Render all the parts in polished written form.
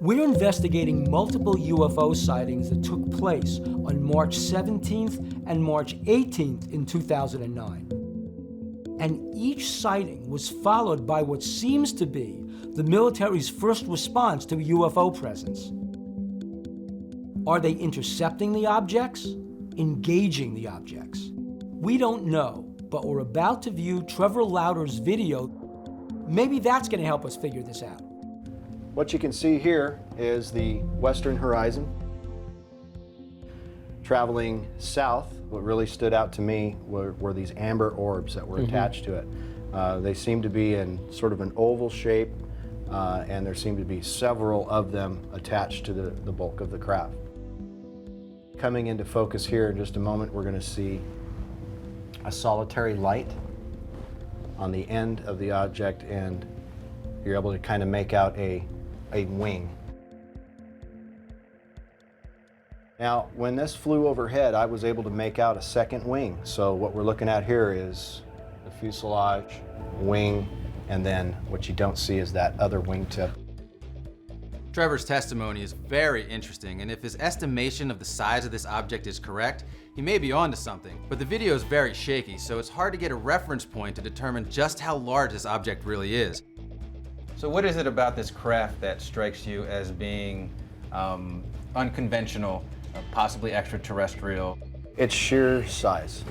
We're investigating multiple UFO sightings that took place on March 17th and March 18th in 2009. And each sighting was followed by what seems to be the military's first response to a UFO presence. Are they intercepting the objects? Engaging the objects? We don't know, but we're about to view Trevor Lauder's video. Maybe that's going to help us figure this out. What you can see here is the western horizon. Traveling south, what really stood out to me were these amber orbs that were attached to it. They seem to be in sort of an oval shape, and there seem to be several of them attached to the bulk of the craft. Coming into focus here in just a moment, we're going to see a solitary light on the end of the object, and you're able to kind of make out a wing. Now, when this flew overhead, I was able to make out a second wing. So what we're looking at here is the fuselage, wing, and then what you don't see is that other wingtip. Trevor's testimony is very interesting, and if his estimation of the size of this object is correct, he may be onto something. But the video is very shaky, so it's hard to get a reference point to determine just how large this object really is. So what is it about this craft that strikes you as being unconventional, possibly extraterrestrial? It's sheer size,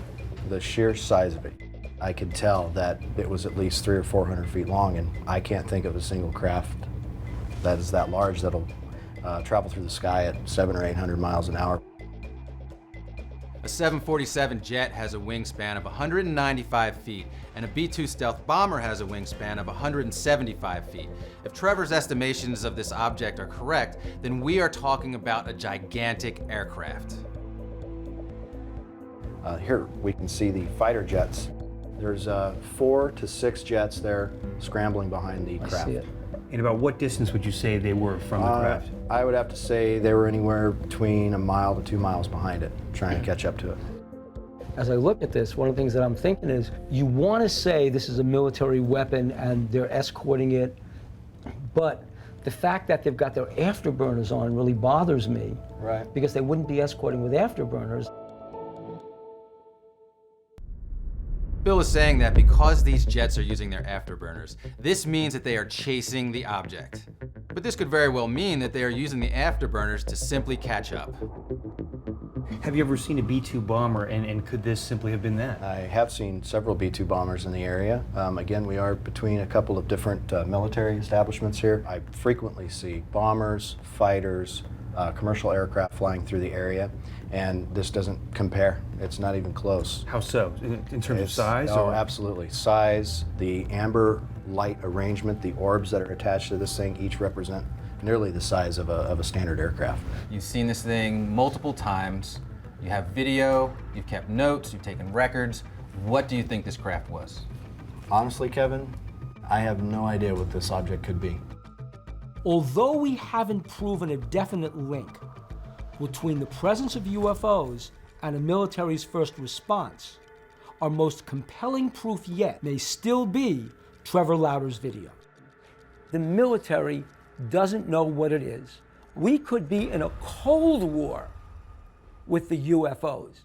the sheer size of it. I could tell that it was at least 300 or 400 feet long, and I can't think of a single craft that is that large that'll travel through the sky at 700 or 800 miles an hour. A 747 jet has a wingspan of 195 feet, and a B-2 stealth bomber has a wingspan of 175 feet. If Trevor's estimations of this object are correct, then we are talking about a gigantic aircraft. Here we can see the fighter jets. There's 4 to 6 jets there scrambling behind the craft. I see it. And about what distance would you say they were from the craft? I would have to say they were anywhere between 1 mile to 2 miles behind it, trying to catch up to it. As I look at this, one of the things that I'm thinking is, you want to say this is a military weapon and they're escorting it, but the fact that they've got their afterburners on really bothers me. Right. Because they wouldn't be escorting with afterburners. Bill is saying that because these jets are using their afterburners, this means that they are chasing the object. But this could very well mean that they are using the afterburners to simply catch up. Have you ever seen a B-2 bomber, and could this simply have been that? I have seen several B-2 bombers in the area. Again, we are between a couple of different military establishments here. I frequently see bombers, fighters, commercial aircraft flying through the area, and this doesn't compare. It's not even close. How so? In terms of size? Oh, absolutely. Size, the amber light arrangement, the orbs that are attached to this thing each represent nearly the size of a standard aircraft. You've seen this thing multiple times. You have video, you've kept notes, you've taken records. What do you think this craft was? Honestly, Kevin, I have no idea what this object could be. Although we haven't proven a definite link between the presence of UFOs and a military's first response, our most compelling proof yet may still be Trevor Lauder's video. The military doesn't know what it is. We could be in a Cold War with the UFOs.